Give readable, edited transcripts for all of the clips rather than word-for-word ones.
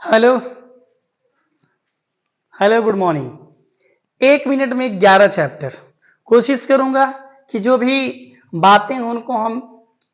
Hello hello good morning. 1 minute में 11 chapter. कोशिश करूंगा कि जो भी बातें हैं उनको हम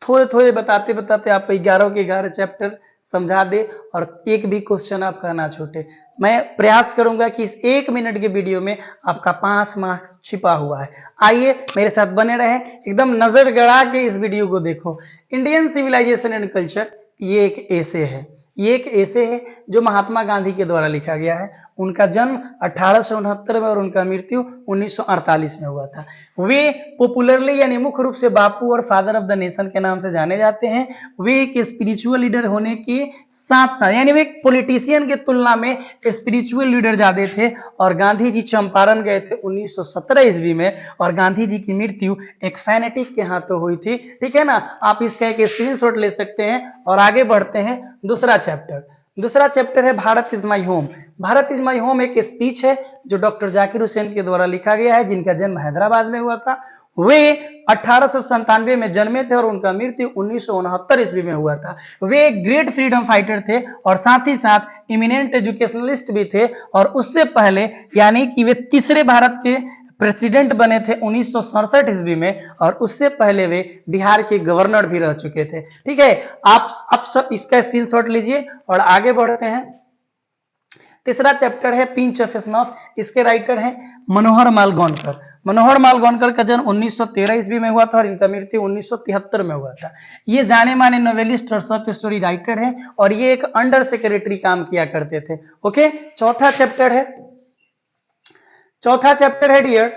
थोड़े थोड़े बताते बताते आपको 11 के 11 चैप्टर समझा दे और एक भी क्वेश्चन आपका ना छूटे। मैं प्रयास करूंगा कि इस 1 मिनट के वीडियो में आपका 5 मार्क्स छिपा हुआ है। आइए मेरे साथ बने रहें, एकदम नजर गड़ा के इस वीडियो को देखो। इंडियन सिविलाइजेशन एंड कल्चर ये एक ऐसे है, ये एक ऐसे है जो महात्मा गांधी के द्वारा लिखा गया है। उनका जन्म 1869 में और उनका मृत्यु 1948 में हुआ था। वे पॉपुलरली यानी मुख्य रूप से बापू और फादर ऑफ द नेशन के नाम से जाने जाते हैं। वे एक स्पिरिचुअल लीडर होने के साथ साथ यानी वे एक पॉलिटिशियन के तुलना में स्पिरिचुअल लीडर ज्यादा थे। और गांधी जी चंपारण गए थे 1917 ईस्वी में और गांधी जी की मृत्यु एक फैनेटिक के हाथों हुई थी। ठीक है ना, आप इसका एक स्क्रीनशॉट ले सकते हैं और आगे बढ़ते हैं। दूसरा चैप्टर है Bharat is my home. Bharat is my home एक स्पीच है जो डॉक्टर जाकिर हुसैन के द्वारा लिखा गया है, जिनका जन्म हैदराबाद में हुआ था। वे 1897 में जन्मे थे और उनका मृत्यु 1969 ईस्वी में हुआ था। वे एक ग्रेट फ्रीडम फाइटर थे और साथ ही साथ इमिनेंट एजुकेशनलिस्ट भी थे। और उससे पहले यानी कि वे तीसरे भारत के प्रेसिडेंट बने थे 1967 ईस्वी में और उससे पहले वे बिहार के गवर्नर भी रह चुके थे। ठीक है, आप सब इसका स्क्रीनशॉट लीजिए और आगे बढ़ते हैं। तीसरा चैप्टर है पिंच ऑफ स्नफ। इसके राइटर हैं मनोहर मालगोनकर। मनोहर मालगोनकर का जन्म 1913 ईस्वी में हुआ था और इनका मृत्यु 1973 में हुआ था। ये जाने माने नोवेलिस्ट और शॉर्ट स्टोरी राइटर हैं और ये एक अंडर सेक्रेटरी काम किया करते थे। ओके, चौथा चैप्टर है dear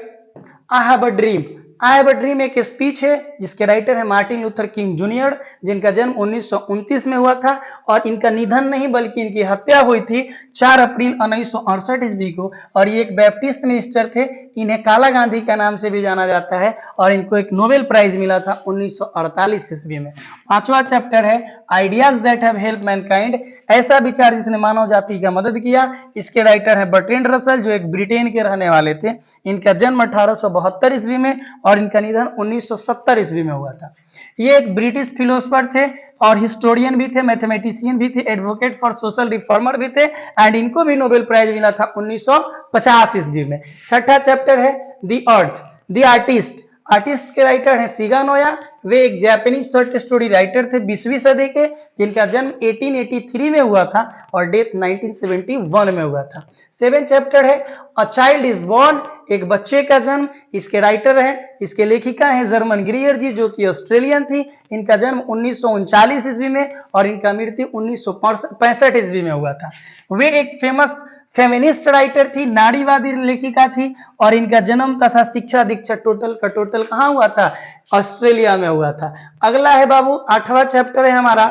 I have a dream. I have a dream एक स्पीच है जिसके राइटर है मार्टिन लूथर किंग जूनियर, जिनका जन्म 1929 में हुआ था और इनका निधन नहीं बल्कि इनकी हत्या हुई थी 4 अप्रैल 1968 ईस्वी को। और ये एक बैप्टिस्ट मिनिस्टर थे। इन्हें काला गांधी के नाम से भी जाना जाता है और इनको एक नोबेल प्राइज मिला था 1948 ईस्वी में। पांचवा चैप्टर है ideas that have help Mankind. ऐसा विचार जिसने मानव जाति का मदद किया। इसके राइटर है बर्ट्रैंड रसल जो एक ब्रिटेन के रहने वाले थे। इनका जन्म 1872 ईस्वी में और इनका निधन 1970 ईस्वी में हुआ था। ये एक ब्रिटिश फिलोसफर थे और हिस्टोरियन भी थे, मैथमेटिशियन भी थे, एडवोकेट फॉर सोशल रिफॉर्मर भी थे एंड इनको भी नोबेल प्राइज मिला था 1950 ईस्वी में। छठा चैप्टर है the earth the artist. Artist के राइटर हैं सिगा नोया। वे एक जापानीज शॉर्ट स्टोरी राइटर थे 20वीं सदी के, जिनका जन्म 1883 में हुआ था और डेथ 1971 में हुआ था। 7 चैप्टर है अ चाइल्ड इज बोर्न एक बच्चे का जन्म। इसके राइटर हैं, इसके लेखिका हैं जर्मन ग्रीयर जी जो कि ऑस्ट्रेलियन थी। इनका जन्म 1939 ईस्वी में और इनका मृत्यु 1965 ईस्वी में हुआ था। वे एक फेमस फेमिनिस्ट राइटर थी, नारीवादी लेखिका थी और इनका जन्म तथा शिक्षा दीक्षा टोटल का टोटल कहाँ हुआ था? ऑस्ट्रेलिया में हुआ था। अगला है बाबू 8वां चैप्टर है हमारा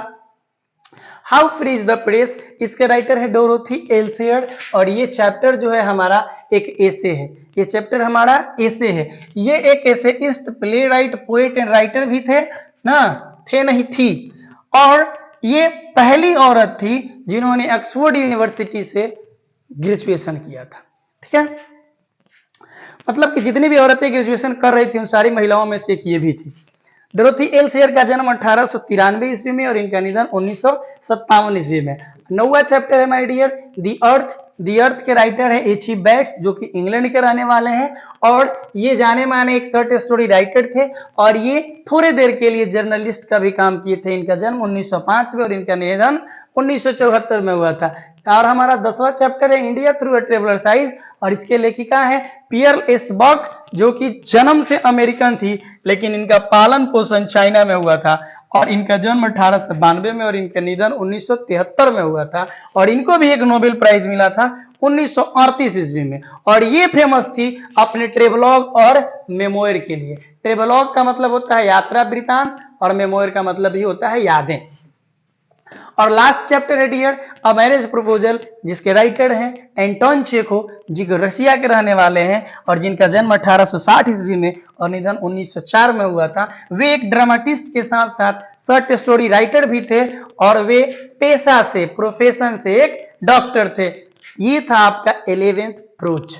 how free is the press. इसके राइटर है डोरोथी एल्सेयर और ये चैप्टर जो है हमारा एक एसे है। ये चैप्टर हमारा एसे है। ये एक essayist, play right, poet and writer भी थे ना, थे नहीं थी। और ये पहली औरत थी जिन्होंने ऑक्सफोर्ड यूनिवर्सिटी से ग्रेजुएशन किया था। ठीक है, मतलब कि जितनी भी औरतें ग्रेजुएशन कर रही थी उन सारी महिलाओं में से एक ये भी थी। डोरोथी एल्सेयर का जन्म 1893 ईस्वी में और इनका निधन 1957 ईस्वी में। 9वां चैप्टर है my dear the earth. The earth के राइटर है एच.ई. बेट्स जो कि इंग्लैंड के रहने वाले हैं और ये जाने माने एक शॉर्ट स्टोरी राइटर थे और ये थोड़े देर के लिए जर्नलिस्ट का भी काम किए थे। इनका जन्म 1905 में और इनका निधन 1974 में हुआ था। और हमारा 10वां चैप्टर है India through a travellers eyes और इसके लेखिका है पियर एस बक जो कि जन्म से अमेरिकन थी लेकिन इनका पालन पोषण चाइना में हुआ था और इनका जन्म 1892 में और इनका निधन 1973 में हुआ था। और इनको भी एक नोबेल प्राइज मिला था 1938 ईस्वी में और ये फेमस थी अपने ट्रेवलॉग और मेमोयर के लिए। ट्रेवलॉग का मतलब होता है यात्रा वृतांत और मेमोयर का मतलब भी होता है यादें। और लास्ट चैप्टर है डियर अ मैरिज प्रपोजल जिसके राइटर हैं एंटोन चेखो जी को रशिया के रहने वाले हैं और जिनका जन्म 1860 ईस्वी में और निधन 1904 में हुआ था। वे एक ड्रामाटिस्ट के साथ साथ शॉर्ट स्टोरी राइटर भी थे और वे पेशा से प्रोफेशन से एक डॉक्टर थे। ये था आपका 11th प्रोच।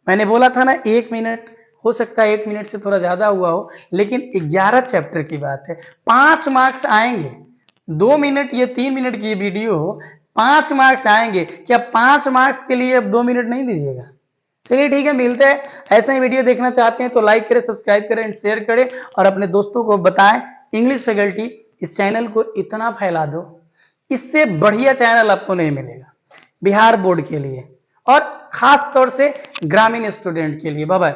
मैंने बोला था ना 1 मिनट, हो सकता है 1 मिनट से थोड़ा ज्यादा हुआ हो लेकिन 11 चैप्टर की बात है। 5 मार्क्स आएंगे। 2 मिनट या 3 मिनट की वीडियो हो, 5 मार्क्स आएंगे। क्या 5 मार्क्स के लिए अब 2 मिनट नहीं दीजिएगा? चलिए ठीक है, मिलते हैं। ऐसा ही वीडियो देखना चाहते हैं तो लाइक करें, सब्सक्राइब करें, शेयर करें और अपने दोस्तों को बताएं। इंग्लिश फैकल्टी इस चैनल को इतना फैला दो, इससे बढ़िया चैनल आपको नहीं मिलेगा बिहार बोर्ड के लिए और खास तौर से ग्रामीण स्टूडेंट के लिए। Bye bye.